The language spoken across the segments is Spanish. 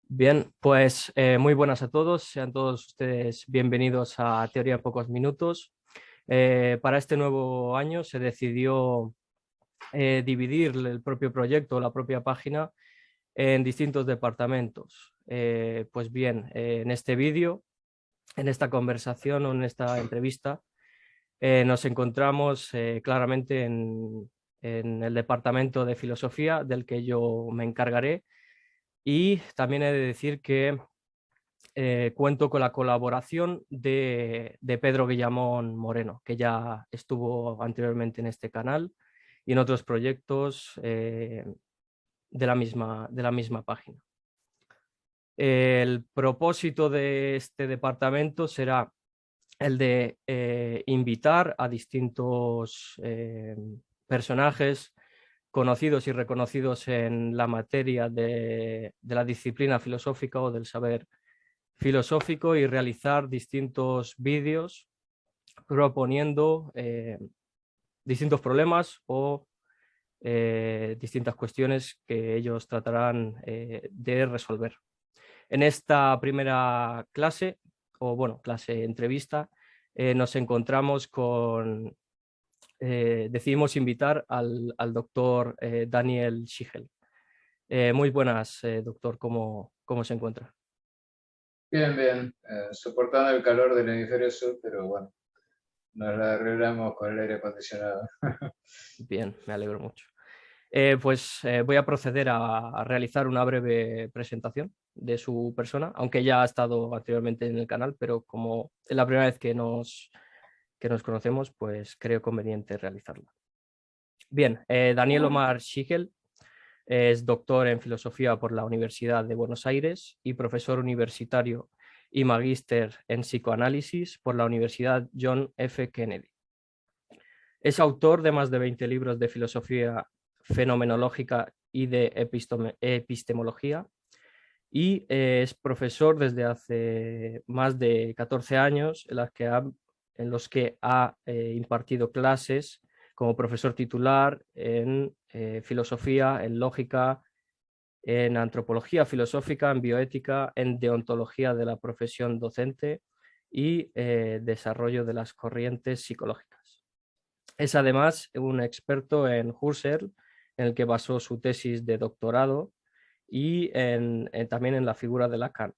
Bien, pues muy buenas a todos, sean todos ustedes bienvenidos a Teoría en pocos minutos. Para este nuevo año se decidió dividir el propio proyecto, la propia página, en distintos departamentos. Pues bien, en este vídeo, en esta conversación o en esta entrevista, nos encontramos claramente en el departamento de filosofía del que yo me encargaré. Y también he de decir que cuento con la colaboración de Pedro Guillamón Moreno, que ya estuvo anteriormente en este canal y en otros proyectos de la misma página. El propósito de este departamento será el de invitar a distintos personajes conocidos y reconocidos en la materia de la disciplina filosófica o del saber filosófico y realizar distintos vídeos proponiendo distintos problemas o distintas cuestiones que ellos tratarán de resolver. En esta primera clase, o bueno, clase entrevista, nos encontramos con, decidimos invitar al doctor Daniel Schigel. Muy buenas, doctor, ¿cómo se encuentra? Bien, bien, soportando el calor del hemisferio sur, pero bueno, nos la arreglamos con el aire acondicionado. Bien, me alegro mucho. Voy a proceder a realizar una breve presentación de su persona, aunque ya ha estado anteriormente en el canal, pero como es la primera vez que nos conocemos, pues creo conveniente realizarla. Bien, Daniel Omar Schigel es doctor en filosofía por la Universidad de Buenos Aires y profesor universitario y magíster en psicoanálisis por la Universidad John F. Kennedy. Es autor de más de 20 libros de filosofía fenomenológica y de epistemología y es profesor desde hace más de 14 años en los que ha impartido clases como profesor titular en filosofía, en lógica, en antropología filosófica, en bioética, en deontología de la profesión docente y desarrollo de las corrientes psicológicas. Es además un experto en Husserl, en el que basó su tesis de doctorado, y también en la figura de Lacan,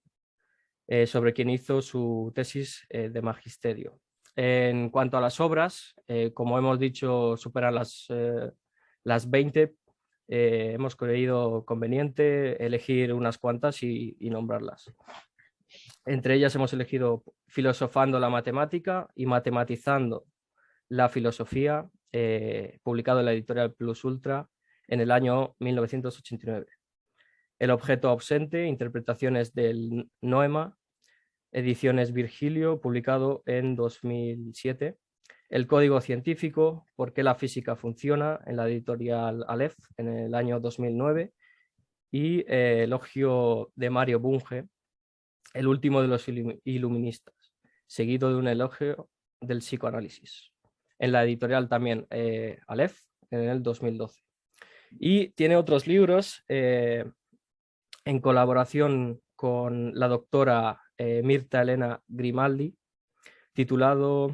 sobre quien hizo su tesis de magisterio. En cuanto a las obras, como hemos dicho, superan las 20. Hemos creído conveniente elegir unas cuantas y nombrarlas. Entre ellas hemos elegido Filosofando la matemática y Matematizando la filosofía, publicado en la editorial Plus Ultra en el año 1989. El objeto ausente, interpretaciones del Noema, ediciones Virgilio, publicado en 2007. El código científico, ¿por qué la física funciona?, en la editorial Aleph en el año 2009. Y elogio de Mario Bunge, el último de los iluministas, seguido de un elogio del psicoanálisis, en la editorial también Aleph en el 2012. Y tiene otros libros en colaboración con la doctora Mirta Elena Grimaldi, titulada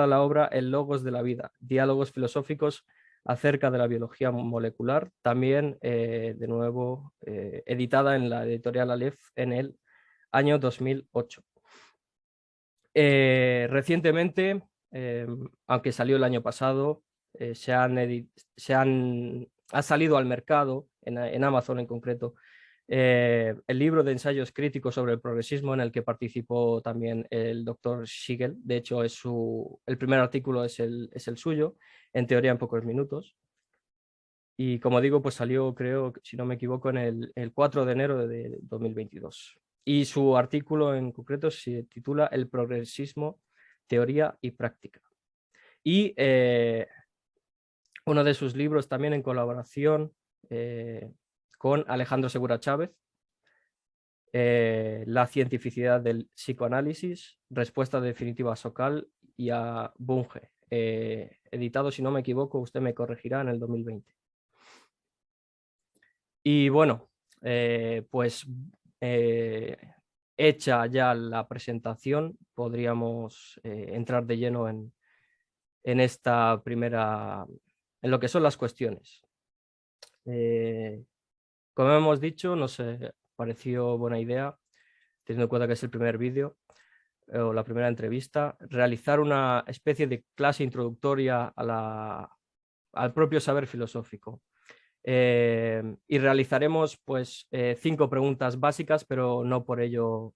la obra El logos de la vida, diálogos filosóficos acerca de la biología molecular, también de nuevo editada en la editorial Aleph en el año 2008. Recientemente, aunque salió el año pasado, ha salido al mercado, en Amazon en concreto, el libro de ensayos críticos sobre el progresismo, en el que participó también el doctor Schigel. De hecho, el primer artículo es el suyo, en teoría en pocos minutos. Y como digo, pues salió, creo, si no me equivoco, en el 4 de enero de 2022. Y su artículo en concreto se titula El progresismo, teoría y práctica. Y uno de sus libros también en colaboración con Alejandro Segura Chávez, La cientificidad del psicoanálisis, respuesta definitiva a Sokal y a Bunge, editado, si no me equivoco, usted me corregirá, en el 2020. Y bueno, pues hecha ya la presentación, podríamos entrar de lleno en esta primera, en lo que son las cuestiones. Como hemos dicho, nos pareció buena idea, teniendo en cuenta que es el primer vídeo o la primera entrevista, realizar una especie de clase introductoria al propio saber filosófico. Y realizaremos pues 5 preguntas básicas, pero no por ello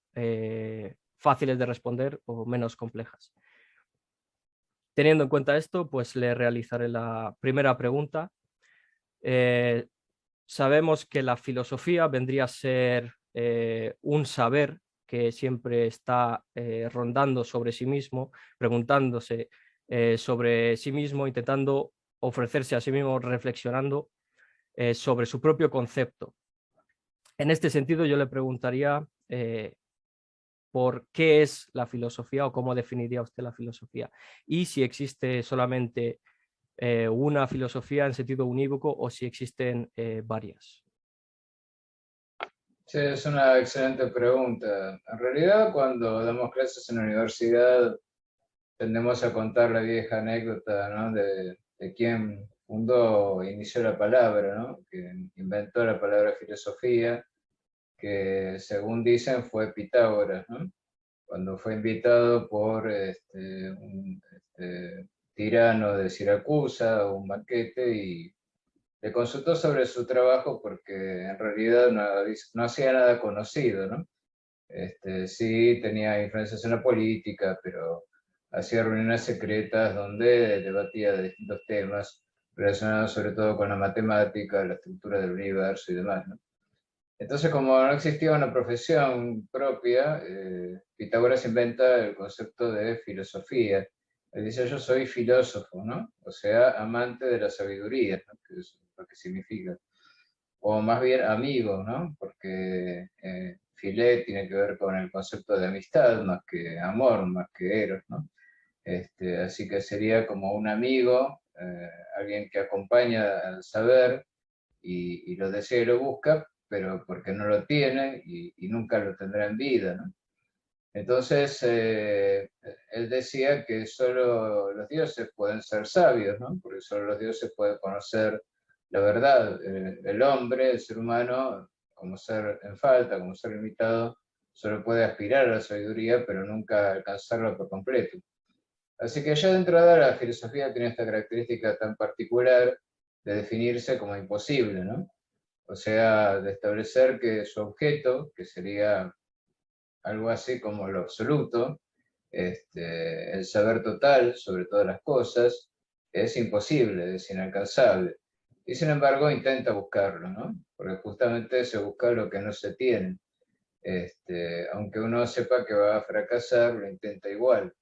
fáciles de responder o menos complejas. Teniendo en cuenta esto, pues le realizaré la primera pregunta. Sabemos que la filosofía vendría a ser un saber que siempre está rondando sobre sí mismo, preguntándose sobre sí mismo, intentando ofrecerse a sí mismo, reflexionando sobre su propio concepto. En este sentido, yo le preguntaría por qué es la filosofía o cómo definiría usted la filosofía y si existe solamente una filosofía en sentido unívoco o si existen varias. Sí, es una excelente pregunta. En realidad, cuando damos clases en la universidad, tendemos a contar la vieja anécdota, ¿no? de quién fundó, inició la palabra, ¿no? Que inventó la palabra filosofía, que según dicen fue Pitágoras, ¿no? Cuando fue invitado por un tirano de Siracusa, un banquete, y le consultó sobre su trabajo porque en realidad no hacía nada conocido, ¿no? Sí tenía influencias en la política, pero hacía reuniones secretas donde debatía de distintos temas relacionados sobre todo con la matemática, la estructura del universo y demás, ¿no? Entonces, como no existía una profesión propia, Pitágoras inventa el concepto de filosofía. Él dice, yo soy filósofo, ¿no? O sea, amante de la sabiduría, ¿no? Que es lo que significa. O más bien amigo, ¿no? Porque filé tiene que ver con el concepto de amistad, más que amor, más que eros, ¿no? Así que sería como un amigo, alguien que acompaña al saber y lo desea y lo busca, pero porque no lo tiene y nunca lo tendrá en vida, ¿no? Entonces, él decía que solo los dioses pueden ser sabios, ¿no? Porque solo los dioses pueden conocer la verdad. El hombre, el ser humano, como ser en falta, como ser limitado, solo puede aspirar a la sabiduría, pero nunca alcanzarla por completo. Así que ya de entrada la filosofía tiene esta característica tan particular de definirse como imposible, ¿no? O sea, de establecer que su objeto, que sería algo así como lo absoluto, el saber total sobre todas las cosas, es imposible, es inalcanzable. Y sin embargo intenta buscarlo, ¿no? Porque justamente se busca lo que no se tiene. Aunque uno sepa que va a fracasar, lo intenta igual.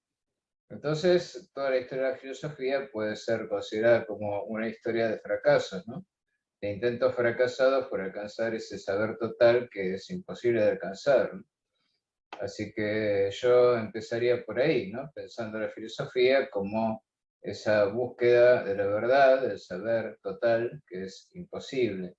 Entonces, toda la historia de la filosofía puede ser considerada como una historia de fracasos, ¿no? De intentos fracasados por alcanzar ese saber total que es imposible de alcanzar, ¿no? Así que yo empezaría por ahí, ¿no? Pensando la filosofía como esa búsqueda de la verdad, del saber total, que es imposible.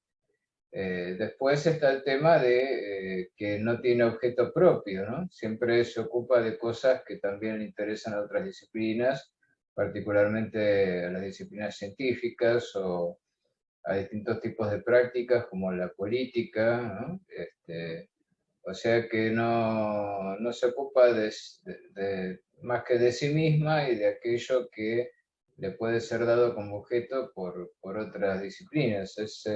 Después está el tema de que no tiene objeto propio, ¿no? Siempre se ocupa de cosas que también le interesan a otras disciplinas, particularmente a las disciplinas científicas o a distintos tipos de prácticas como la política, ¿no? O sea que no se ocupa más que de sí misma y de aquello que le puede ser dado como objeto por otras disciplinas. Es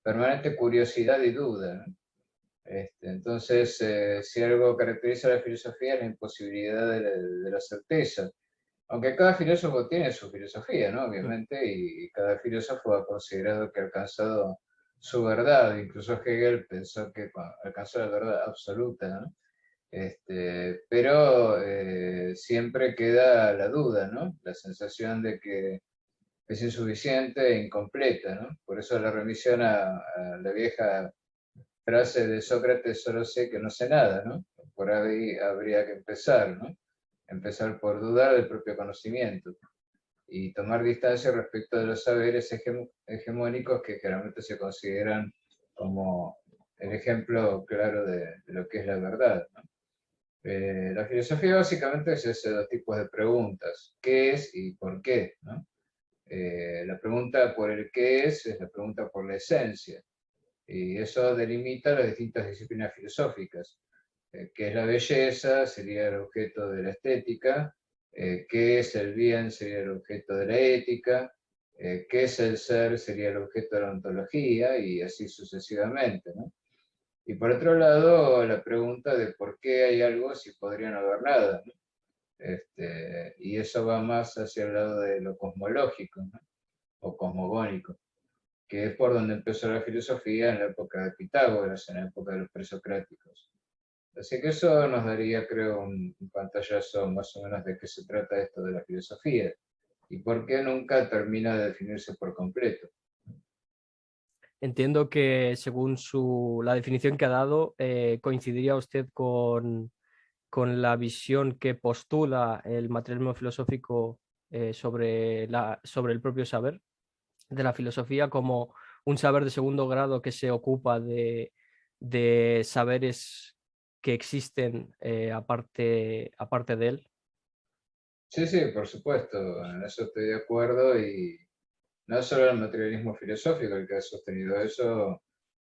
permanente curiosidad y duda, ¿no? Entonces, si algo caracteriza a la filosofía es la imposibilidad de la certeza. Aunque cada filósofo tiene su filosofía, ¿no? Obviamente, y cada filósofo ha considerado que ha alcanzado su verdad. Incluso Hegel pensó que alcanzó la verdad absoluta, ¿no? Pero siempre queda la duda, ¿no? La sensación de que es insuficiente e incompleta, ¿no? Por eso la remisión a la vieja frase de Sócrates, solo sé que no sé nada, ¿no? Por ahí habría que empezar, ¿no? Empezar por dudar del propio conocimiento y tomar distancia respecto de los saberes hegemónicos que generalmente se consideran como el ejemplo claro de lo que es la verdad, ¿no? La filosofía básicamente es ese dos tipos de preguntas, ¿qué es y por qué? ¿No? La pregunta por el qué es la pregunta por la esencia, y eso delimita las distintas disciplinas filosóficas. ¿Qué es la belleza? Sería el objeto de la estética. ¿Qué es el bien? Sería el objeto de la ética. ¿Qué es el ser? Sería el objeto de la ontología, y así sucesivamente, ¿no? Y por otro lado, la pregunta de por qué hay algo si podría no haber nada, ¿no? Y eso va más hacia el lado de lo cosmológico, ¿no? O cosmogónico, que es por donde empezó la filosofía en la época de Pitágoras, en la época de los presocráticos. Así que eso nos daría, creo, un pantallazo más o menos de qué se trata esto de la filosofía y por qué nunca termina de definirse por completo. Entiendo que según la definición que ha dado, coincidiría usted con la visión que postula el materialismo filosófico sobre el propio saber de la filosofía como un saber de segundo grado que se ocupa de saberes que existen aparte de él. Sí, sí, por supuesto, en eso estoy de acuerdo, y no solo el materialismo filosófico el que ha sostenido eso,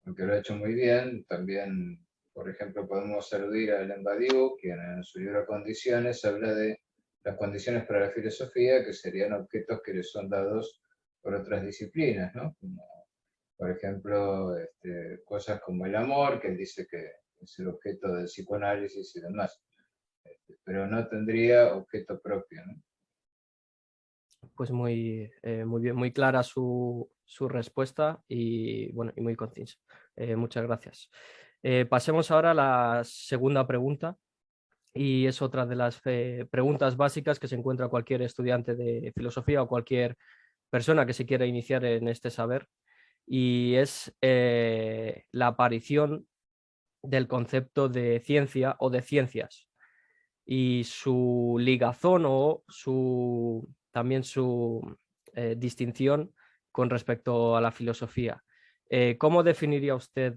aunque lo ha hecho muy bien, también, por ejemplo, podemos aludir a Alain Badiou, quien en su libro Condiciones habla de las condiciones para la filosofía, que serían objetos que le son dados por otras disciplinas, ¿no? Como, por ejemplo, cosas como el amor, que él dice que es el objeto del psicoanálisis y demás, pero no tendría objeto propio, ¿no? Pues muy bien, muy clara su respuesta y, bueno, y muy concisa. Muchas gracias. Pasemos ahora a la segunda pregunta, y es otra de las preguntas básicas que se encuentra cualquier estudiante de filosofía o cualquier persona que se quiera iniciar en este saber, y es la aparición del concepto de ciencia o de ciencias y su ligazón o también su distinción con respecto a la filosofía. ¿Cómo definiría usted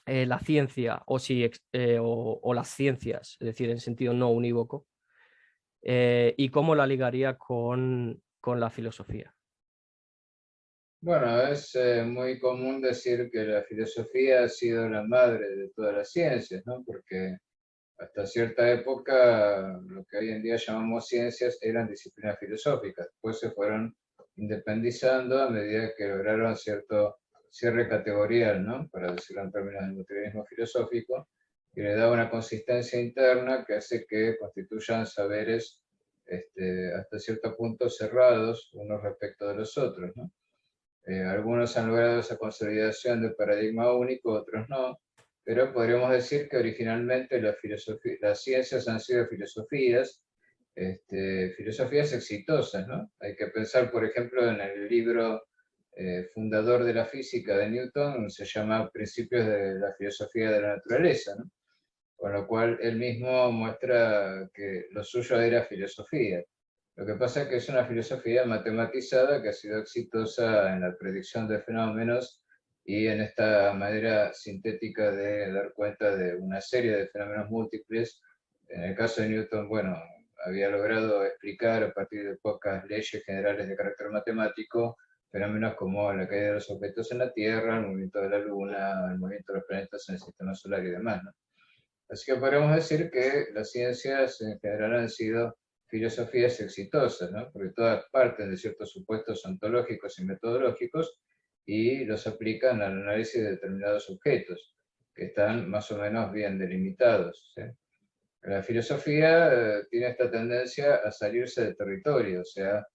la ciencia o las ciencias, es decir, en sentido no unívoco, y cómo la ligaría con la filosofía? Bueno, es muy común decir que la filosofía ha sido la madre de todas las ciencias, ¿no? Porque hasta cierta época, lo que hoy en día llamamos ciencias eran disciplinas filosóficas. Después se fueron independizando a medida que lograron cierto cierre categorial, ¿no? Para decirlo en términos de materialismo filosófico, que le da una consistencia interna que hace que constituyan saberes hasta cierto punto cerrados unos respecto de los otros, ¿no? Algunos han logrado esa consolidación del paradigma único, otros no, pero podríamos decir que originalmente las ciencias han sido filosofías, filosofías exitosas, ¿no? Hay que pensar, por ejemplo, en el libro fundador de la física de Newton, se llama Principios de la filosofía de la naturaleza, ¿no? Con lo cual él mismo muestra que lo suyo era filosofía. Lo que pasa es que es una filosofía matematizada que ha sido exitosa en la predicción de fenómenos y en esta manera sintética de dar cuenta de una serie de fenómenos múltiples. En el caso de Newton, bueno, había logrado explicar a partir de pocas leyes generales de carácter matemático fenómenos como la caída de los objetos en la Tierra, el movimiento de la Luna, el movimiento de los planetas en el sistema solar y demás, ¿no? Así que podemos decir que las ciencias en general han sido filosofías exitosas, ¿no? Porque todas parten de ciertos supuestos ontológicos y metodológicos y los aplican al análisis de determinados objetos, que están más o menos bien delimitados, ¿sí? La filosofía tiene esta tendencia a salirse de territorio, o sea,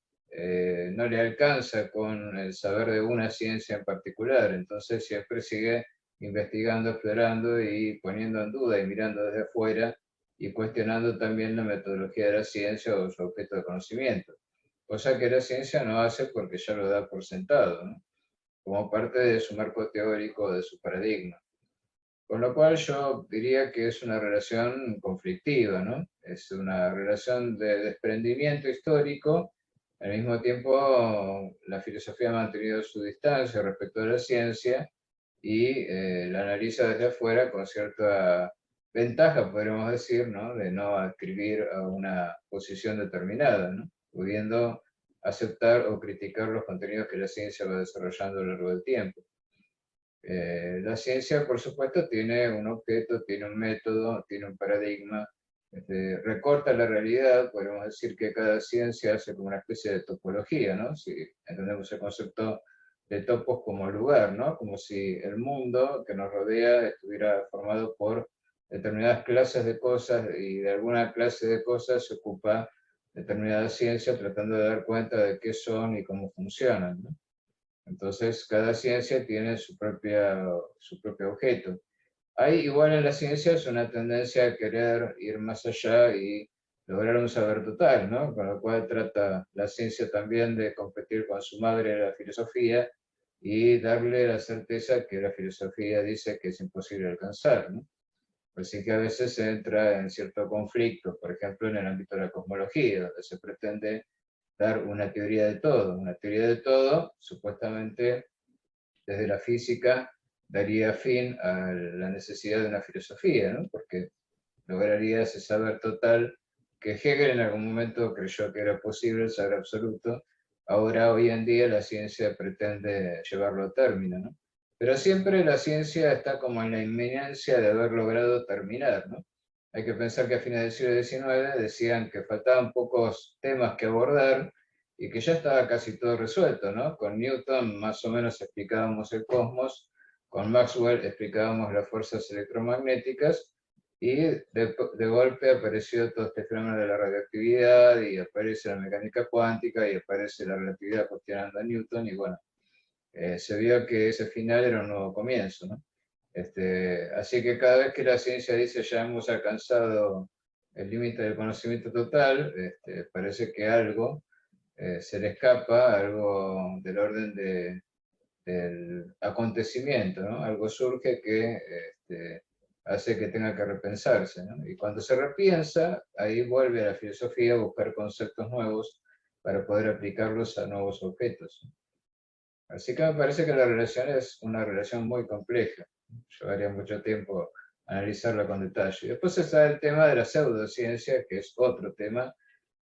no le alcanza con el saber de una ciencia en particular, entonces siempre sigue investigando, explorando y poniendo en duda y mirando desde afuera y cuestionando también la metodología de la ciencia o su objeto de conocimiento, cosa que la ciencia no hace porque ya lo da por sentado, ¿no? Como parte de su marco teórico, de su paradigma. Con lo cual yo diría que es una relación conflictiva, ¿no? Es una relación de desprendimiento histórico. Al mismo tiempo, la filosofía ha mantenido su distancia respecto de la ciencia y la analiza desde afuera con cierta ventaja, podríamos decir, ¿no? De no adscribir a una posición determinada, ¿no? Pudiendo aceptar o criticar los contenidos que la ciencia va desarrollando a lo largo del tiempo. La ciencia, por supuesto, tiene un objeto, tiene un método, tiene un paradigma, recorta la realidad. Podemos decir que cada ciencia hace como una especie de topología, ¿no? Si entendemos el concepto de topos como lugar, ¿no? Como si el mundo que nos rodea estuviera formado por determinadas clases de cosas y de alguna clase de cosas se ocupa determinada ciencia tratando de dar cuenta de qué son y cómo funcionan, ¿no? Entonces, cada ciencia tiene su propio objeto. Hay igual en las ciencias una tendencia a querer ir más allá y lograr un saber total, ¿no? Con lo cual trata la ciencia también de competir con su madre, la filosofía, y darle la certeza que la filosofía dice que es imposible alcanzar, ¿no? Así que a veces se entra en cierto conflicto, por ejemplo, en el ámbito de la cosmología, donde se pretende dar una teoría de todo. Una teoría de todo, supuestamente, desde la física, daría fin a la necesidad de una filosofía, ¿no? Porque lograría ese saber total que Hegel en algún momento creyó que era posible, el saber absoluto. Ahora, hoy en día, la ciencia pretende llevarlo a término, ¿no? Pero siempre la ciencia está como en la inminencia de haber logrado terminar, ¿no? Hay que pensar que a fines del siglo XIX decían que faltaban pocos temas que abordar y que ya estaba casi todo resuelto, ¿no? Con Newton más o menos explicábamos el cosmos, con Maxwell explicábamos las fuerzas electromagnéticas y de golpe apareció todo este fenómeno de la radioactividad y aparece la mecánica cuántica y aparece la relatividad cuestionando a Newton y bueno, se vio que ese final era un nuevo comienzo, ¿no? Así que cada vez que la ciencia dice ya hemos alcanzado el límite del conocimiento total, parece que algo se le escapa, algo del orden del acontecimiento, ¿no? Algo surge que hace que tenga que repensarse, ¿no? Y cuando se repiensa, ahí vuelve a la filosofía a buscar conceptos nuevos para poder aplicarlos a nuevos objetos. Así que me parece que la relación es una relación muy compleja. Llevaría mucho tiempo analizarla con detalle. Y después está el tema de la pseudociencia, que es otro tema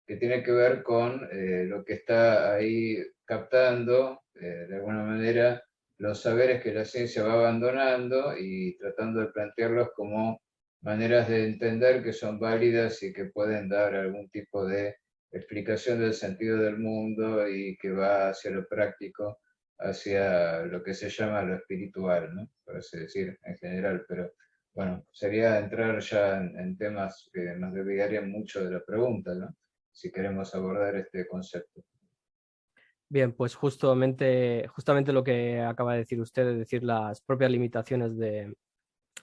que tiene que ver con lo que está ahí captando, de alguna manera, los saberes que la ciencia va abandonando y tratando de plantearlos como maneras de entender que son válidas y que pueden dar algún tipo de explicación del sentido del mundo y que va hacia lo práctico, hacia lo que se llama lo espiritual, ¿no? Por así decir, en general, pero bueno, sería entrar ya en temas que nos desviarían mucho de la pregunta, ¿no? Si queremos abordar este concepto. Bien, pues justamente lo que acaba de decir usted, es decir, las propias limitaciones de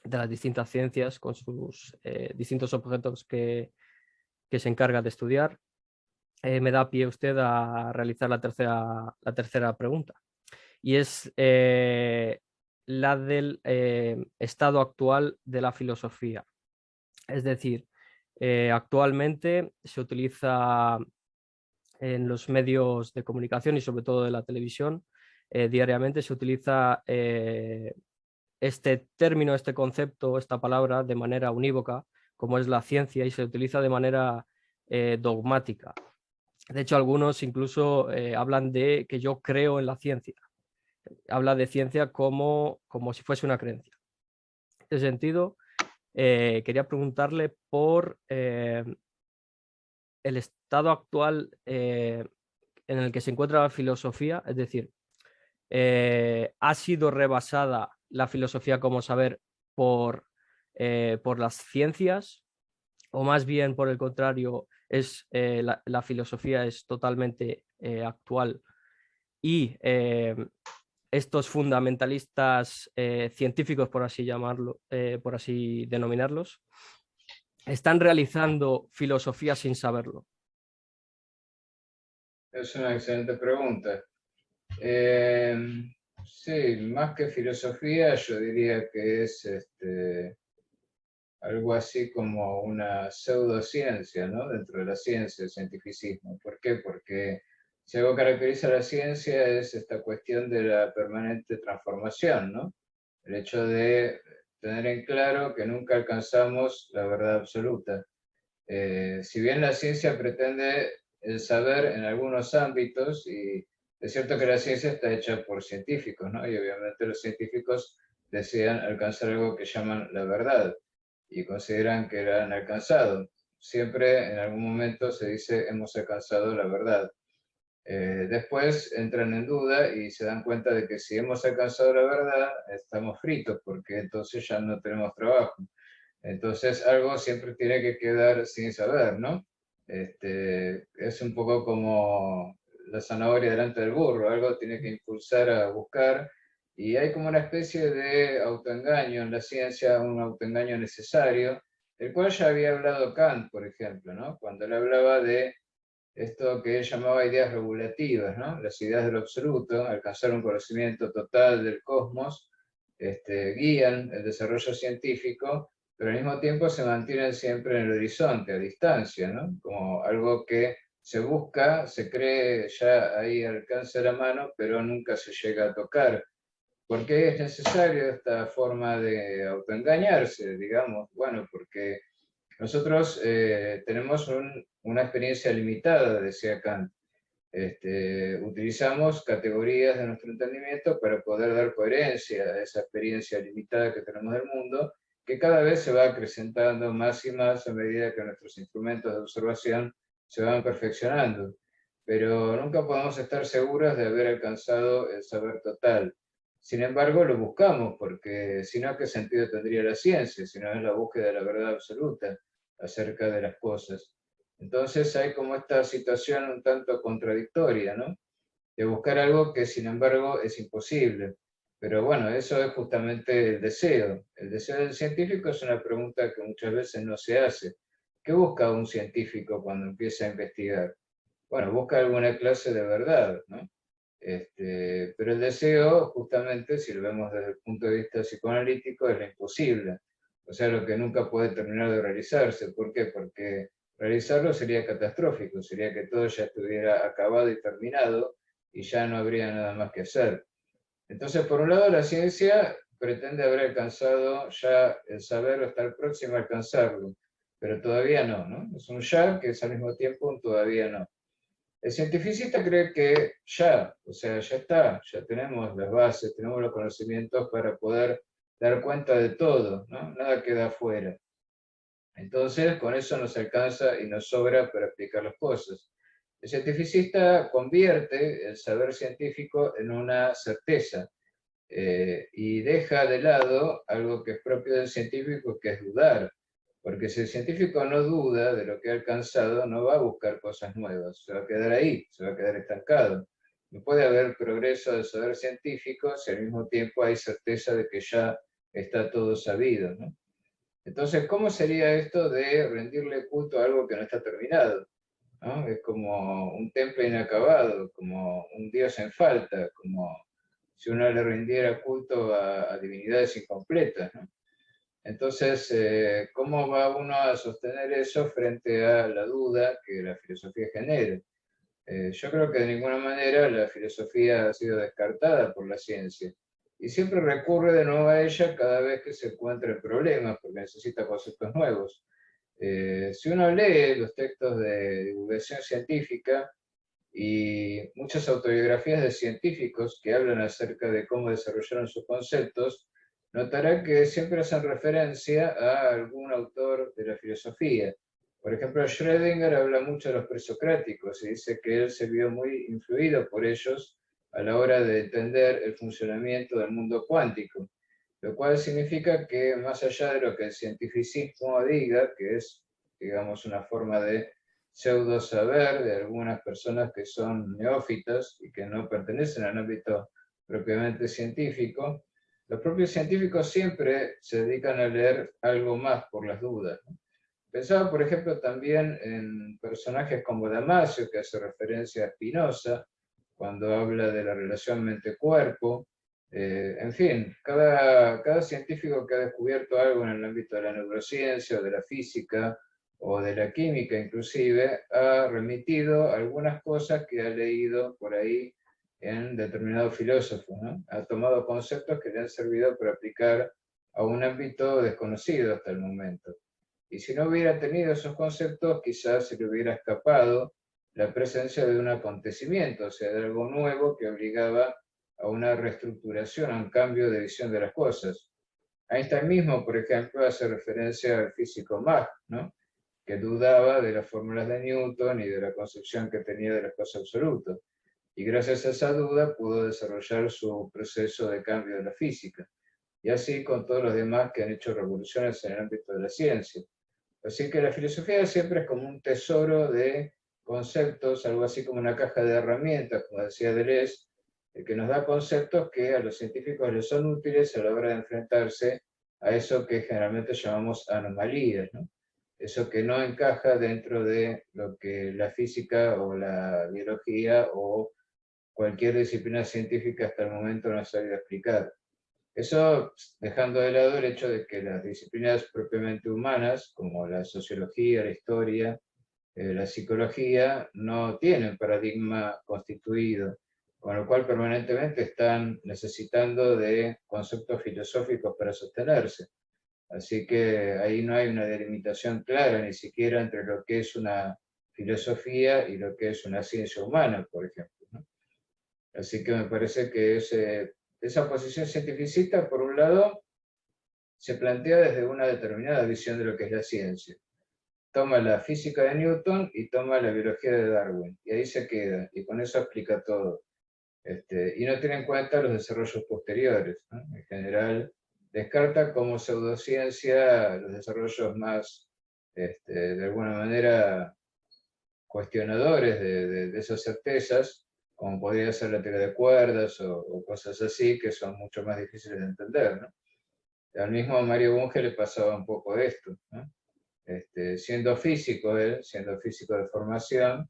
las distintas ciencias con sus distintos objetos que se encarga de estudiar, me da pie usted a realizar la tercera pregunta. Y es la del estado actual de la filosofía. Es decir, actualmente se utiliza en los medios de comunicación y sobre todo de la televisión, diariamente se utiliza este término, este concepto, esta palabra de manera unívoca, como es la ciencia, y se utiliza de manera dogmática. De hecho, algunos incluso hablan de que yo creo en la ciencia. Habla de ciencia como si fuese una creencia. En ese sentido, quería preguntarle por el estado actual en el que se encuentra la filosofía, es decir, ha sido rebasada la filosofía como saber por las ciencias, o más bien por el contrario, la filosofía es totalmente actual y estos fundamentalistas científicos, por así llamarlo, por así denominarlos, están realizando filosofía sin saberlo. Es una excelente pregunta. Sí, más que filosofía, yo diría que es algo así como una pseudociencia, ¿no? Dentro de la ciencia, el cientificismo. ¿Por qué? Porque si algo caracteriza a la ciencia es esta cuestión de la permanente transformación, ¿no? el hecho de tener en claro que nunca alcanzamos la verdad absoluta. Si bien la ciencia pretende el saber en algunos ámbitos, y es cierto que la ciencia está hecha por científicos, ¿no? Y obviamente los científicos desean alcanzar algo que llaman la verdad y consideran que la han alcanzado. Siempre en algún momento se dice hemos alcanzado la verdad. Después entran en duda y se dan cuenta de que si hemos alcanzado la verdad, estamos fritos porque entonces ya no tenemos trabajo. Entonces algo siempre tiene que quedar sin saber, ¿no? Es un poco como la zanahoria delante del burro, algo tiene que impulsar a buscar y hay como una especie de autoengaño en la ciencia, un autoengaño necesario, el cual ya había hablado Kant, por ejemplo, ¿no? Cuando él hablaba de esto que él llamaba ideas regulativas, ¿no? Las ideas del absoluto, alcanzar un conocimiento total del cosmos, guían el desarrollo científico, pero al mismo tiempo se mantienen siempre en el horizonte, a distancia, ¿no? Como algo que se busca, se cree ya ahí al alcance de la mano, pero nunca se llega a tocar. ¿Por qué es necesario esta forma de autoengañarse, digamos? Bueno, porque nosotros tenemos una experiencia limitada, decía Kant. Utilizamos categorías de nuestro entendimiento para poder dar coherencia a esa experiencia limitada que tenemos del mundo, que cada vez se va acrecentando más y más a medida que nuestros instrumentos de observación se van perfeccionando. Pero nunca podemos estar seguros de haber alcanzado el saber total. Sin embargo, lo buscamos, porque si no, ¿qué sentido tendría la ciencia? Si no es la búsqueda de la verdad absoluta acerca de las cosas. Entonces hay como esta situación un tanto contradictoria, ¿no? De buscar algo que sin embargo es imposible. Pero bueno, eso es justamente el deseo. El deseo del científico es una pregunta que muchas veces no se hace. ¿Qué busca un científico cuando empieza a investigar? Bueno, busca alguna clase de verdad, ¿no? Pero el deseo, justamente, si lo vemos desde el punto de vista psicoanalítico, es lo imposible. O sea, lo que nunca puede terminar de realizarse. ¿Por qué? Porque realizarlo sería catastrófico, sería que todo ya estuviera acabado y terminado y ya no habría nada más que hacer. Entonces, por un lado, la ciencia pretende haber alcanzado ya el saber o estar próxima a alcanzarlo, pero todavía no, ¿no? Es un ya que es al mismo tiempo un todavía no. El cientificista cree que ya, o sea, ya está, ya tenemos las bases, tenemos los conocimientos para poder dar cuenta de todo, ¿no? Nada queda afuera. Entonces, con eso nos alcanza y nos sobra para explicar las cosas. El cientificista convierte el saber científico en una certeza y deja de lado algo que es propio del científico, que es dudar. Porque si el científico no duda de lo que ha alcanzado, no va a buscar cosas nuevas, se va a quedar ahí, se va a quedar estancado. No puede haber progreso del saber científico si al mismo tiempo hay certeza de que ya está todo sabido, ¿no? Entonces, ¿cómo sería esto de rendirle culto a algo que no está terminado? ¿No? Es como un templo inacabado, como un dios en falta, como si uno le rindiera culto a divinidades incompletas, ¿no? Entonces, ¿cómo va uno a sostener eso frente a la duda que la filosofía genera? Yo creo que de ninguna manera la filosofía ha sido descartada por la ciencia y siempre recurre de nuevo a ella cada vez que se encuentra en problemas porque necesita conceptos nuevos. Si uno lee los textos de divulgación científica y muchas autobiografías de científicos que hablan acerca de cómo desarrollaron sus conceptos, notará que siempre hacen referencia a algún autor de la filosofía. Por ejemplo, Schrödinger habla mucho de los presocráticos y dice que él se vio muy influido por ellos a la hora de entender el funcionamiento del mundo cuántico, lo cual significa que más allá de lo que el cientificismo diga, que es, digamos, una forma de pseudo saber de algunas personas que son neófitas y que no pertenecen al ámbito propiamente científico, los propios científicos siempre se dedican a leer algo más por las dudas, ¿no? Pensaba, por ejemplo, también en personajes como Damasio, que hace referencia a Spinoza, cuando habla de la relación mente-cuerpo. En fin, cada científico que ha descubierto algo en el ámbito de la neurociencia o de la física o de la química inclusive, ha remitido algunas cosas que ha leído por ahí en determinado filósofo, ¿no? Ha tomado conceptos que le han servido para aplicar a un ámbito desconocido hasta el momento. Y si no hubiera tenido esos conceptos, quizás se le hubiera escapado la presencia de un acontecimiento, o sea, de algo nuevo que obligaba a una reestructuración, a un cambio de visión de las cosas. Einstein mismo, por ejemplo, hace referencia al físico Mach, ¿no? Que dudaba de las fórmulas de Newton y de la concepción que tenía de las cosas absolutas. Y gracias a esa duda pudo desarrollar su proceso de cambio de la física. Y así con todos los demás que han hecho revoluciones en el ámbito de la ciencia. Así que la filosofía siempre es como un tesoro de conceptos, algo así como una caja de herramientas, como decía Deleuze, que nos da conceptos que a los científicos les son útiles a la hora de enfrentarse a eso que generalmente llamamos anomalías, ¿no? Eso que no encaja dentro de lo que la física o la biología o cualquier disciplina científica hasta el momento no ha sabido explicar. Eso dejando de lado el hecho de que las disciplinas propiamente humanas, como la sociología, la historia, la psicología, no tienen paradigma constituido, con lo cual permanentemente están necesitando de conceptos filosóficos para sostenerse. Así que ahí no hay una delimitación clara ni siquiera entre lo que es una filosofía y lo que es una ciencia humana, por ejemplo, ¿no? Así que me parece que esa posición cientificista, por un lado, se plantea desde una determinada visión de lo que es la ciencia. Toma la física de Newton y toma la biología de Darwin, y ahí se queda, y con eso explica todo. Y no tiene en cuenta los desarrollos posteriores, ¿no? En general, descarta como pseudociencia los desarrollos más, de alguna manera, cuestionadores de esas certezas, como podría ser la teoría de cuerdas o cosas así, que son mucho más difíciles de entender, ¿no? Al mismo Mario Bunge le pasaba un poco esto, ¿no? Siendo físico él, siendo físico de formación,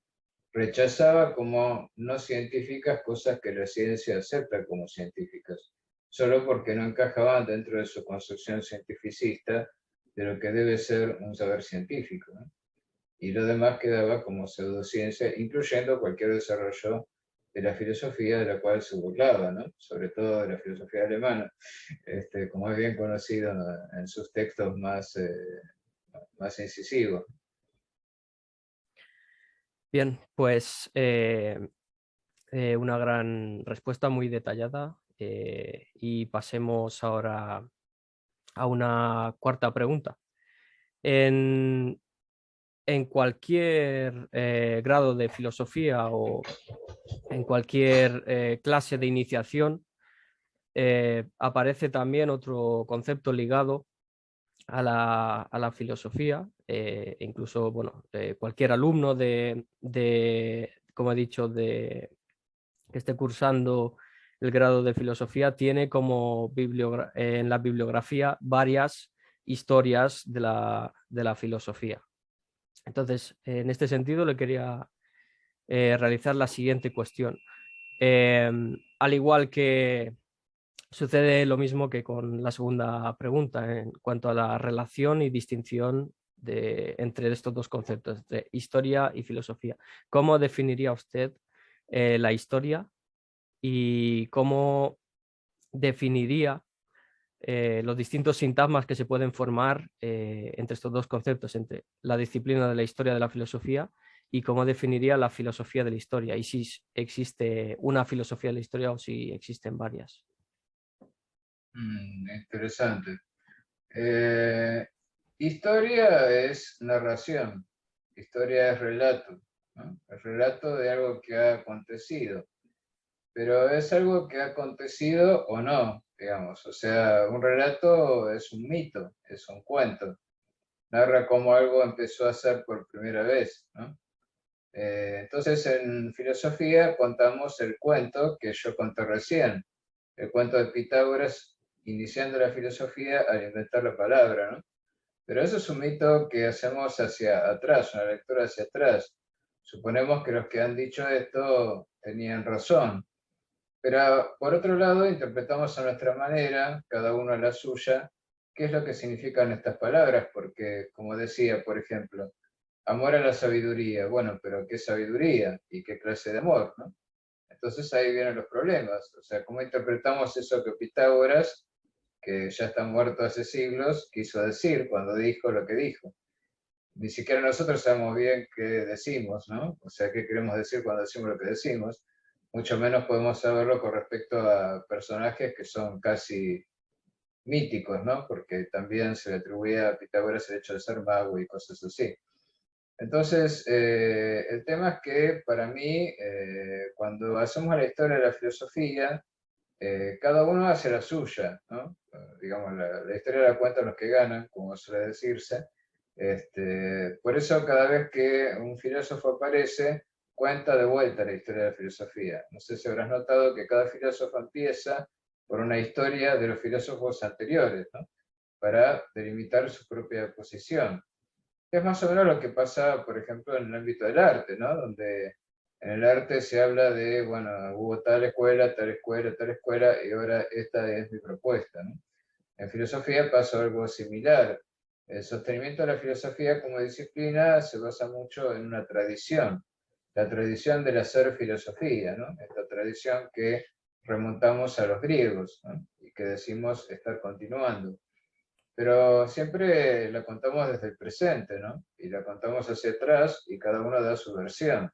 rechazaba como no científicas cosas que la ciencia acepta como científicas, solo porque no encajaban dentro de su concepción cientificista de lo que debe ser un saber científico, ¿no? Y lo demás quedaba como pseudociencia, incluyendo cualquier desarrollo de la filosofía de la cual se burlaba, ¿no? Sobre todo de la filosofía alemana, como es bien conocido en sus textos más incisivos. Bien, pues una gran respuesta muy detallada y pasemos ahora a una cuarta pregunta. En, en cualquier grado de filosofía o en cualquier clase de iniciación aparece también otro concepto ligado a la filosofía, incluso bueno, cualquier alumno como he dicho, que esté cursando el grado de filosofía tiene como en la bibliografía varias historias de la filosofía. Entonces, en este sentido, le quería realizar la siguiente cuestión. Al igual que sucede lo mismo que con la segunda pregunta en cuanto a la relación y distinción entre estos dos conceptos, de historia y filosofía. ¿Cómo definiría usted la historia y cómo definiría los distintos sintagmas que se pueden formar entre estos dos conceptos, entre la disciplina de la historia de la filosofía y cómo definiría la filosofía de la historia y si existe una filosofía de la historia o si existen varias? Interesante. Historia es narración, historia es relato, ¿no? El relato de algo que ha acontecido, pero es algo que ha acontecido o no, digamos. O sea, un relato es un mito, es un cuento, narra cómo algo empezó a ser por primera vez, ¿no? Entonces, en filosofía contamos el cuento que yo conté recién, el cuento de Pitágoras iniciando la filosofía al inventar la palabra, ¿no? Pero eso es un mito que hacemos hacia atrás, una lectura hacia atrás. Suponemos que los que han dicho esto tenían razón. Pero por otro lado, interpretamos a nuestra manera, cada uno a la suya, qué es lo que significan estas palabras, porque, como decía, por ejemplo, amor a la sabiduría. Bueno, pero ¿qué sabiduría? ¿Y qué clase de amor, no? entonces ahí vienen los problemas. O sea, ¿cómo interpretamos eso que Pitágoras, que ya está muerto hace siglos, quiso decir cuando dijo lo que dijo? Ni siquiera nosotros sabemos bien qué decimos, ¿no? O sea, qué queremos decir cuando decimos lo que decimos. Mucho menos podemos saberlo con respecto a personajes que son casi míticos, ¿no? Porque también se le atribuía a Pitágoras el hecho de ser mago y cosas así. Entonces, el tema es que para mí, cuando hacemos la historia de la filosofía, cada uno hace la suya, ¿no? Digamos, la historia la cuentan los que ganan, como suele decirse. Por eso cada vez que un filósofo aparece, cuenta de vuelta la historia de la filosofía. No sé si habrás notado que cada filósofo empieza por una historia de los filósofos anteriores, ¿no? Para delimitar su propia posición. Es más o menos lo que pasa, por ejemplo, en el ámbito del arte, ¿no? Donde en el arte se habla de, bueno, hubo tal escuela, tal escuela, tal escuela, y ahora esta es mi propuesta, ¿no? En filosofía pasó algo similar. El sostenimiento de la filosofía como disciplina se basa mucho en una tradición, la tradición del hacer filosofía, ¿no? Esta tradición que remontamos a los griegos, ¿no? Y que decimos estar continuando. Pero siempre la contamos desde el presente, ¿no? Y la contamos hacia atrás y cada uno da su versión.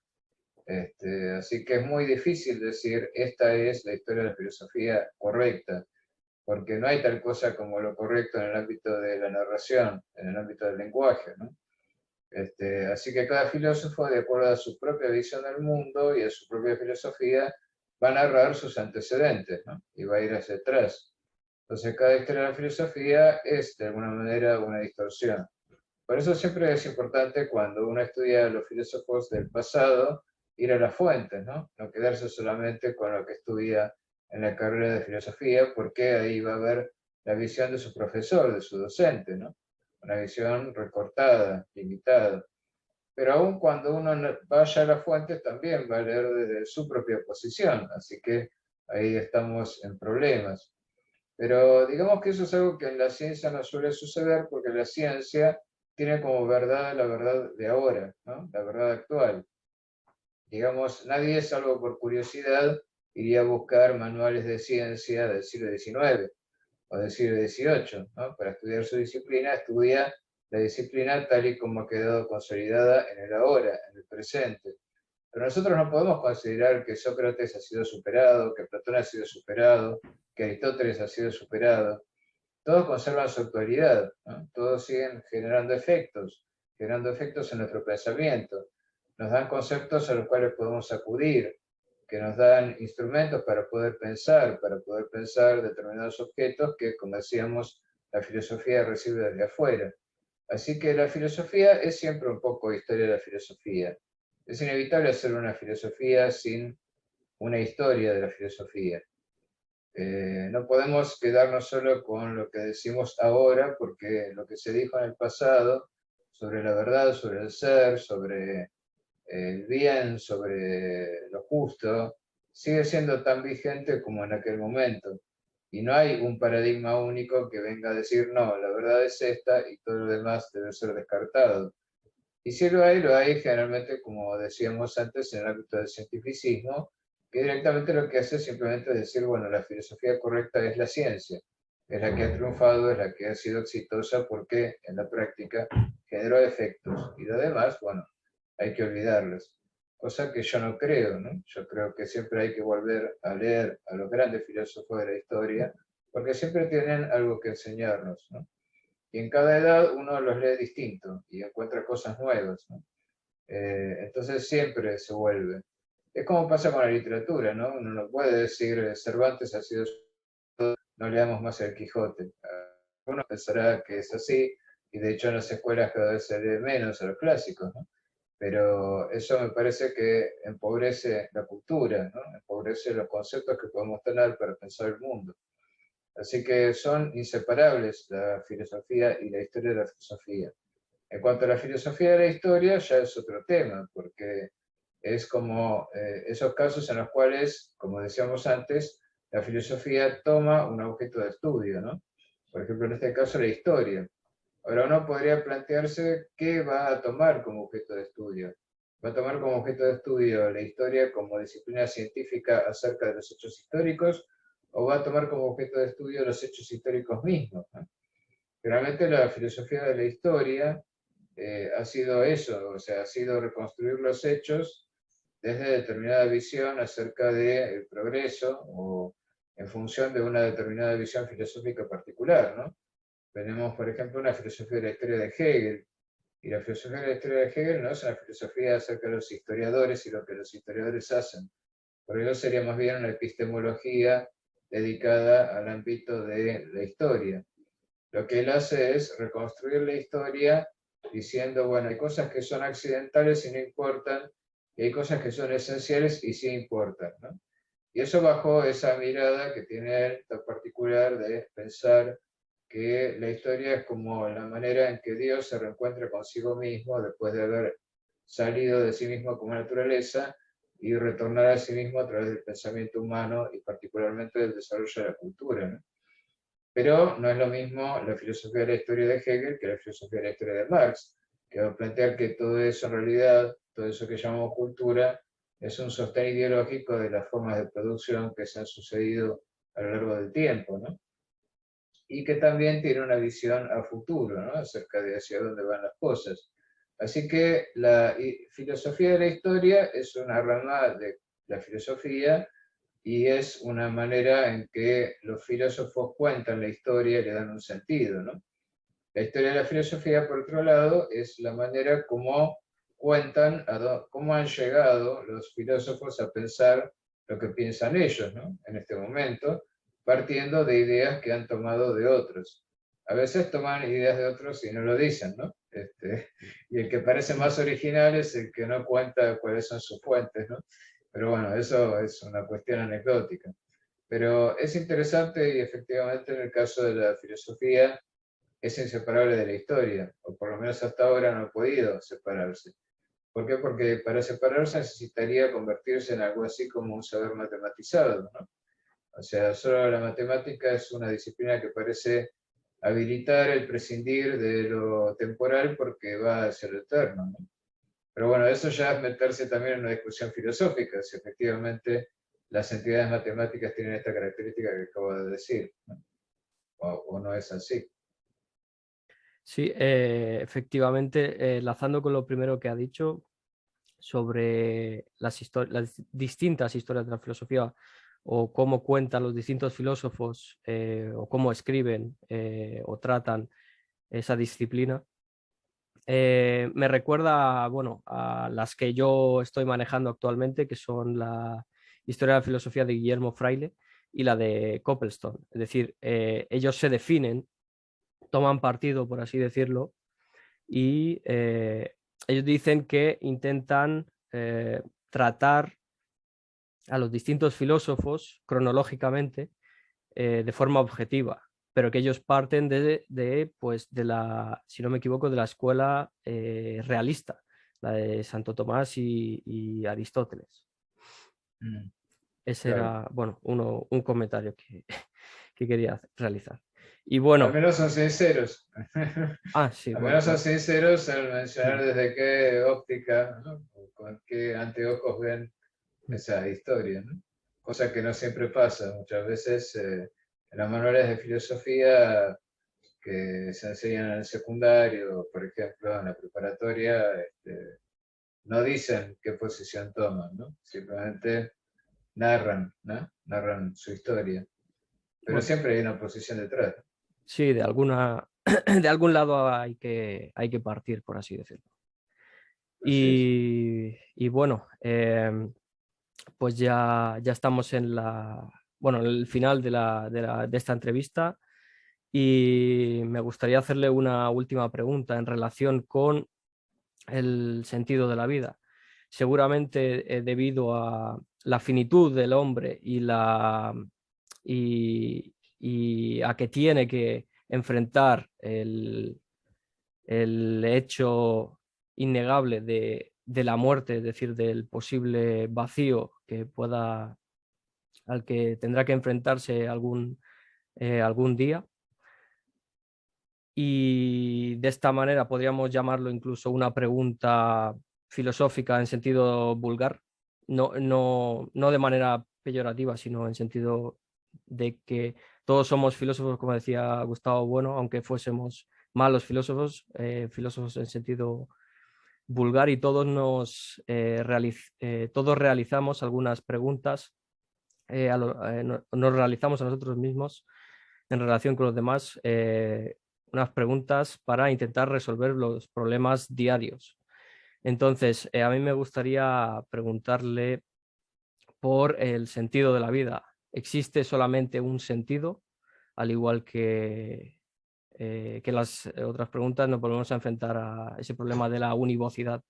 Así que es muy difícil decir esta es la historia de la filosofía correcta, porque no hay tal cosa como lo correcto en el ámbito de la narración, en el ámbito del lenguaje, ¿no? Así que cada filósofo, de acuerdo a su propia visión del mundo y a su propia filosofía, va a narrar sus antecedentes, ¿no? Y va a ir hacia atrás. Entonces, cada historia de la filosofía es, de alguna manera, una distorsión. Por eso siempre es importante cuando uno estudia a los filósofos del pasado, ir a las fuentes, ¿no? No quedarse solamente con lo que estudia en la carrera de filosofía, porque ahí va a ver la visión de su profesor, de su docente, ¿no? Una visión recortada, limitada. Pero aún cuando uno vaya a las fuentes, también va a leer desde su propia posición, así que ahí estamos en problemas. Pero digamos que eso es algo que en la ciencia no suele suceder porque la ciencia tiene como verdad la verdad de ahora, ¿no? La verdad actual. Digamos, nadie, salvo por curiosidad, iría a buscar manuales de ciencia del siglo XIX o del siglo XVIII, ¿no? Para estudiar su disciplina, estudia la disciplina tal y como ha quedado consolidada en el ahora, en el presente. Pero nosotros no podemos considerar que Sócrates ha sido superado, que Platón ha sido superado, que Aristóteles ha sido superado. Todos conservan su actualidad, ¿no? Todos siguen generando efectos en nuestro pensamiento. Nos dan conceptos a los cuales podemos acudir, que nos dan instrumentos para poder pensar determinados objetos que, como decíamos, la filosofía recibe desde afuera. Así que la filosofía es siempre un poco historia de la filosofía. Es inevitable hacer una filosofía sin una historia de la filosofía. No podemos quedarnos solo con lo que decimos ahora, porque lo que se dijo en el pasado sobre la verdad, sobre el ser, sobre el bien, sobre lo justo, sigue siendo tan vigente como en aquel momento. Y no hay un paradigma único que venga a decir, no, la verdad es esta y todo lo demás debe ser descartado. Y si lo hay generalmente, como decíamos antes, en el ámbito del cientificismo, que directamente lo que hace es simplemente decir, bueno, la filosofía correcta es la ciencia, es la que ha triunfado, es la que ha sido exitosa porque en la práctica generó efectos. Y lo demás, bueno, hay que olvidarlos. Cosa que yo no creo, ¿no? Yo creo que siempre hay que volver a leer a los grandes filósofos de la historia, porque siempre tienen algo que enseñarnos, ¿no? Y en cada edad uno los lee distinto y encuentra cosas nuevas, ¿no? Entonces siempre se vuelve. Es como pasa con la literatura, ¿no? Uno no puede decir Cervantes ha sido, no leamos más el Quijote. Uno pensará que es así, y de hecho en las escuelas cada vez se lee menos a los clásicos, ¿no? Pero eso me parece que empobrece la cultura, ¿no? Empobrece los conceptos que podemos tener para pensar el mundo. Así que son inseparables la filosofía y la historia de la filosofía. En cuanto a la filosofía de la historia, ya es otro tema, porque es como esos casos en los cuales, como decíamos antes, la filosofía toma un objeto de estudio, ¿no? Por ejemplo, en este caso, la historia. Ahora uno podría plantearse qué va a tomar como objeto de estudio. Va a tomar como objeto de estudio la historia como disciplina científica acerca de los hechos históricos, o va a tomar como objeto de estudio los hechos históricos mismos, ¿no? Realmente la filosofía de la historia ha sido eso, o sea, ha sido reconstruir los hechos desde determinada visión acerca del progreso o en función de una determinada visión filosófica particular, ¿no? Tenemos, por ejemplo, una filosofía de la historia de Hegel, y la filosofía de la historia de Hegel no es una filosofía acerca de los historiadores y lo que los historiadores hacen. Por ello sería más bien una epistemología dedicada al ámbito de la historia. Lo que él hace es reconstruir la historia diciendo, bueno, hay cosas que son accidentales y no importan, y hay cosas que son esenciales y sí importan, ¿no? Y eso bajo esa mirada que tiene él tan particular de pensar que la historia es como la manera en que Dios se reencuentra consigo mismo después de haber salido de sí mismo como naturaleza y retornar a sí mismo a través del pensamiento humano y particularmente del desarrollo de la cultura, ¿no? Pero no es lo mismo la filosofía de la historia de Hegel que la filosofía de la historia de Marx, que va a plantear que todo eso en realidad, todo eso que llamamos cultura, es un sostén ideológico de las formas de producción que se han sucedido a lo largo del tiempo, ¿no? Y que también tiene una visión a futuro, ¿no? Acerca de hacia dónde van las cosas. Así que la filosofía de la historia es una rama de la filosofía y es una manera en que los filósofos cuentan la historia y le dan un sentido, ¿no? La historia de la filosofía, por otro lado, es la manera como cuentan cómo han llegado los filósofos a pensar lo que piensan ellos, ¿no? En este momento, partiendo de ideas que han tomado de otros. A veces toman ideas de otros y no lo dicen, ¿no? Y el que parece más original es el que no cuenta cuáles son sus fuentes, ¿no? Pero bueno, eso es una cuestión anecdótica. Pero es interesante y efectivamente en el caso de la filosofía es inseparable de la historia, o por lo menos hasta ahora no ha podido separarse. ¿Por qué? Porque para separarse necesitaría convertirse en algo así como un saber matematizado, ¿no? O sea, solo la matemática es una disciplina que parece habilitar el prescindir de lo temporal porque va hacia lo eterno, ¿no? Pero bueno, eso ya es meterse también en una discusión filosófica, si efectivamente las entidades matemáticas tienen esta característica que acabo de decir, ¿no? O no es así. Sí, efectivamente, enlazando con lo primero que ha dicho sobre las distintas historias de la filosofía o cómo cuentan los distintos filósofos o cómo escriben o tratan esa disciplina, me recuerda, bueno, a las que yo estoy manejando actualmente, que son la historia de la filosofía de Guillermo Fraile y la de Coplestone. Es decir, ellos se definen, toman partido, por así decirlo, y ellos dicen que intentan tratar a los distintos filósofos cronológicamente de forma objetiva, pero que ellos parten pues, de la, si no me equivoco, de la escuela realista, la de Santo Tomás y Aristóteles. Mm, Ese claro. era, bueno, un comentario que quería realizar. Y Al bueno, menos son sinceros. sí, Al bueno, menos son sinceros al mencionar desde qué óptica, ¿no? O con qué anteojos ven esa historia, ¿no? Cosa que no siempre pasa. Muchas veces en las manuales de filosofía que se enseñan en el secundario, por ejemplo, en la preparatoria, no dicen qué posición toman, ¿no? Simplemente narran, ¿no? Narran su historia. Pero bueno, siempre hay una posición detrás. sí, de alguna, de algún lado hay que partir, por así decirlo. Así es. Y bueno, pues ya estamos bueno, en el final de esta entrevista y me gustaría hacerle una última pregunta en relación con el sentido de la vida. Seguramente debido a la finitud del hombre y a que tiene que enfrentar el hecho innegable de la muerte, es decir, del posible vacío al que tendrá que enfrentarse algún día. Y de esta manera podríamos llamarlo incluso una pregunta filosófica en sentido vulgar, no de manera peyorativa, sino en sentido de que todos somos filósofos, como decía Gustavo Bueno, aunque fuésemos malos filósofos, filósofos en sentido vulgar, y todos realizamos algunas preguntas, nos realizamos a nosotros mismos en relación con los demás, unas preguntas para intentar resolver los problemas diarios. Entonces, a mí me gustaría preguntarle por el sentido de la vida. ¿Existe solamente un sentido? Al igual que las otras preguntas, nos volvemos a enfrentar a ese problema de la univocidad.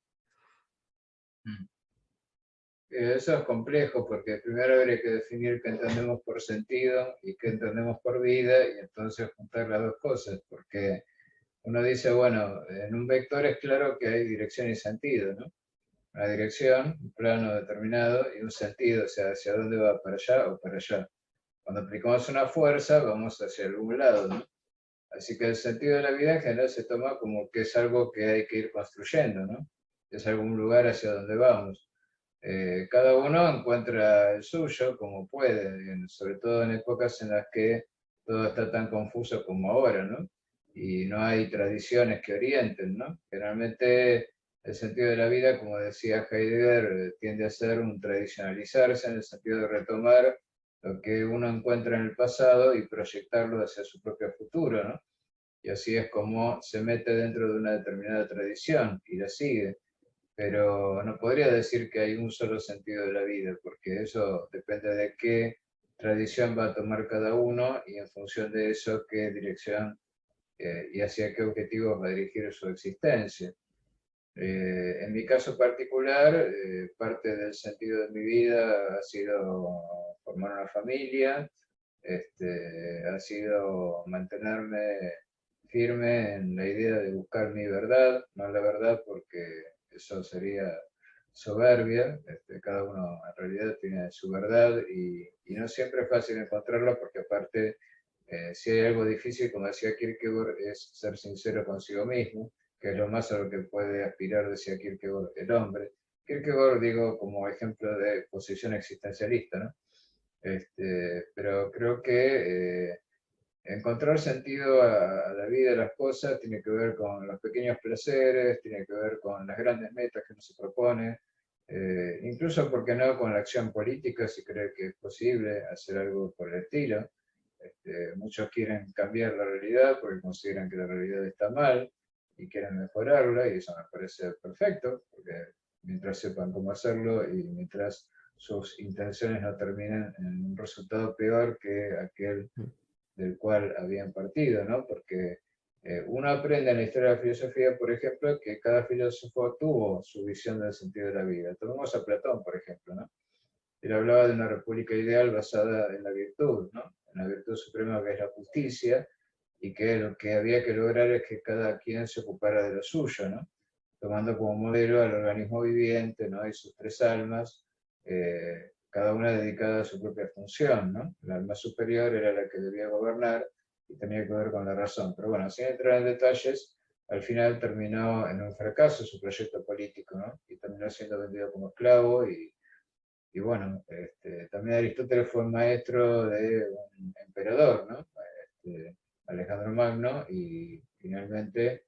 Eso es complejo porque primero habría que definir qué entendemos por sentido y qué entendemos por vida y entonces juntar las dos cosas, porque uno dice, bueno, en un vector es claro que hay dirección y sentido, ¿no? Una dirección, un plano determinado y un sentido, o sea, hacia dónde va, para allá o para allá. Cuando aplicamos una fuerza, vamos hacia algún lado, ¿no? Así que el sentido de la vida en general se toma como que es algo que hay que ir construyendo, ¿no? Es algún lugar hacia donde vamos. Cada uno encuentra el suyo como puede, sobre todo en épocas en las que todo está tan confuso como ahora, ¿no? Y no hay tradiciones que orienten, ¿no? Generalmente el sentido de la vida, como decía Heidegger, tiende a ser un tradicionalizarse en el sentido de retomar lo que uno encuentra en el pasado y proyectarlo hacia su propio futuro, ¿no? Y así es como se mete dentro de una determinada tradición y la sigue, pero no podría decir que hay un solo sentido de la vida, porque eso depende de qué tradición va a tomar cada uno y en función de eso qué dirección y hacia qué objetivos va a dirigir su existencia. En mi caso particular, parte del sentido de mi vida ha sido formar una familia, ha sido mantenerme firme en la idea de buscar mi verdad, no la verdad porque eso sería soberbia, cada uno en realidad tiene su verdad y no siempre es fácil encontrarla porque aparte, si hay algo difícil, como decía Kierkegaard, es ser sincero consigo mismo, que es lo más a lo que puede aspirar, decía Kierkegaard, el hombre. Kierkegaard, digo, como ejemplo de posición existencialista, ¿no? Pero creo que encontrar sentido a la vida, a las cosas, tiene que ver con los pequeños placeres, tiene que ver con las grandes metas que uno se propone, incluso, ¿por qué no?, con la acción política, si cree que es posible hacer algo por el estilo. Muchos quieren cambiar la realidad porque consideran que la realidad está mal y quieren mejorarla, y eso me parece perfecto, porque mientras sepan cómo hacerlo y mientras sus intenciones no terminen en un resultado peor que aquel del cual habían partido, ¿no? Porque uno aprende en la historia de la filosofía, por ejemplo, que cada filósofo tuvo su visión del sentido de la vida. Tomemos a Platón, por ejemplo, ¿no? Él hablaba de una república ideal basada en la virtud, ¿no? En la virtud suprema que es la justicia, y que lo que había que lograr es que cada quien se ocupara de lo suyo, ¿no? Tomando como modelo al organismo viviente, ¿no? Y sus tres almas, cada una dedicada a su propia función, ¿no? El alma superior era la que debía gobernar y tenía que ver con la razón. Pero bueno, sin entrar en detalles, al final terminó en un fracaso su proyecto político, ¿no? Y terminó siendo vendido como esclavo y bueno, también Aristóteles fue maestro de un emperador, ¿no? Alejandro Magno, y finalmente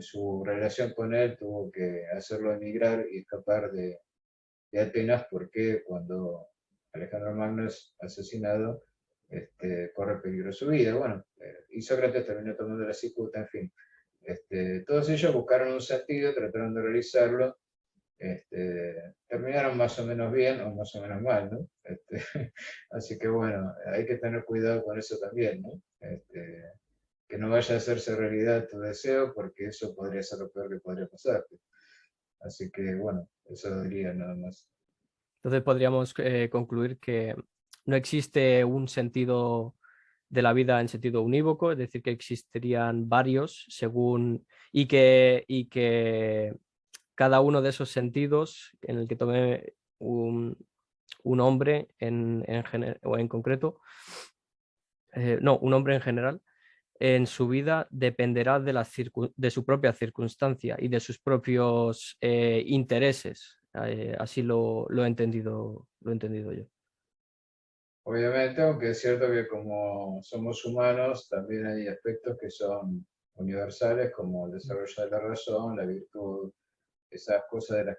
su relación con él tuvo que hacerlo emigrar y escapar de Atenas porque cuando Alejandro Magno es asesinado, corre peligro su vida. Bueno, y Sócrates terminó tomando la cicuta, en fin. Todos ellos buscaron un sentido, trataron de realizarlo, terminaron más o menos bien o más o menos mal, ¿no? Así que bueno, hay que tener cuidado con eso también, ¿no? Que no vaya a hacerse realidad tu deseo, porque eso podría ser lo peor que podría pasarte. Así que bueno, eso diría nada más. Entonces podríamos concluir que no existe un sentido de la vida en sentido unívoco, es decir, que existirían varios según y que cada uno de esos sentidos en el que tome un hombre o en concreto, no, un hombre en general, en su vida dependerá de su propia circunstancia y de sus propios intereses. Así lo he entendido yo. Obviamente, aunque es cierto que como somos humanos, también hay aspectos que son universales, como el desarrollo de la razón, la virtud, esas cosas de las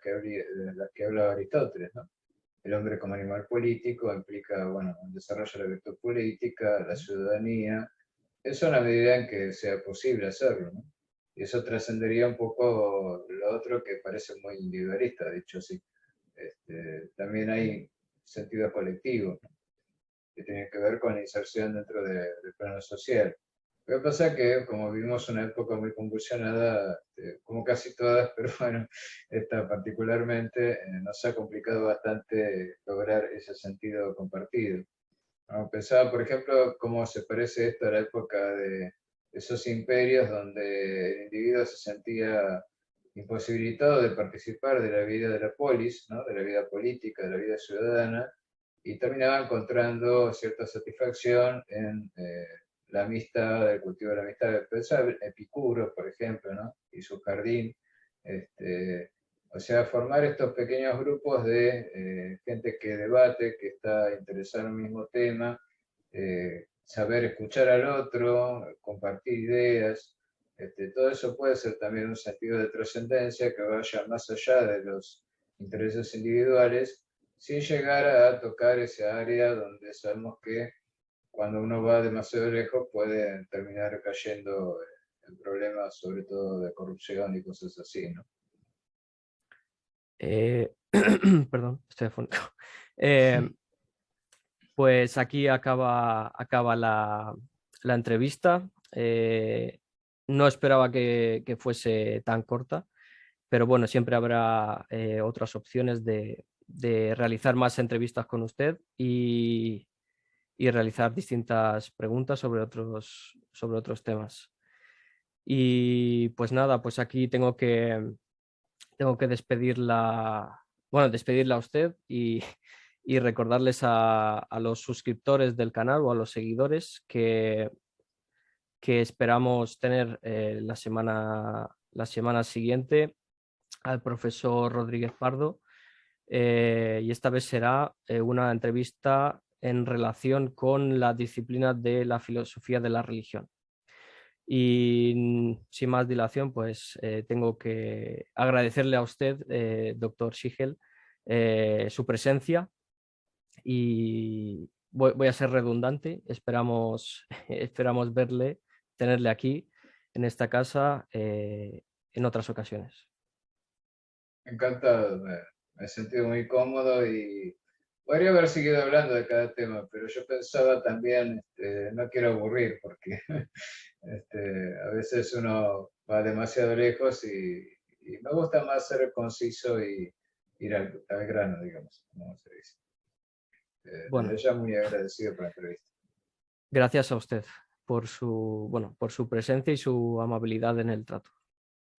que habla Aristóteles, ¿no? El hombre como animal político implica, bueno, el desarrollo de la virtud política, la ciudadanía, eso en la medida en que sea posible hacerlo, ¿no? Y eso trascendería un poco lo otro que parece muy individualista, dicho así. También hay sentido colectivo, ¿no? Que tiene que ver con la inserción dentro del plano social. Lo que pasa es que, como vivimos una época muy convulsionada, como casi todas, pero bueno, esta particularmente, nos ha complicado bastante lograr ese sentido compartido. ¿No? Pensaba, por ejemplo, cómo se parece esto a la época de esos imperios donde el individuo se sentía imposibilitado de participar de la vida de la polis, ¿no? De la vida política, de la vida ciudadana, y terminaba encontrando cierta satisfacción en la amistad, el cultivo de la amistad. Pensaba en Epicuro, por ejemplo, ¿no? Y su jardín. Este, o sea, formar estos pequeños grupos de gente que debate, que está interesada en el mismo tema, saber escuchar al otro, compartir ideas, todo eso puede ser también un sentido de trascendencia que vaya más allá de los intereses individuales, sin llegar a tocar esa área donde sabemos que cuando uno va demasiado lejos puede terminar cayendo en problemas, sobre todo de corrupción y cosas así, ¿no? Eh, Perdón, estoy afónico. Eh, pues aquí acaba la entrevista. No esperaba que fuese tan corta, pero bueno, siempre habrá otras opciones de realizar más entrevistas con usted y realizar distintas preguntas sobre otros temas. Y pues nada, pues aquí tengo que despedirla a usted y recordarles a los suscriptores del canal o a los seguidores que esperamos tener la semana siguiente al profesor Rodríguez Pardo, y esta vez será una entrevista en relación con la disciplina de la filosofía de la religión. Y sin más dilación, pues tengo que agradecerle a usted, doctor Sigel, su presencia y voy a ser redundante. Esperamos tenerle aquí en esta casa en otras ocasiones. Encantado, me he sentido muy cómodo y podría haber seguido hablando de cada tema, pero yo pensaba también, no quiero aburrir porque a veces uno va demasiado lejos y me gusta más ser conciso y ir al grano, digamos, como se dice. Desde Bueno, ya muy agradecido por la entrevista. gracias a usted por por su presencia y su amabilidad en el trato.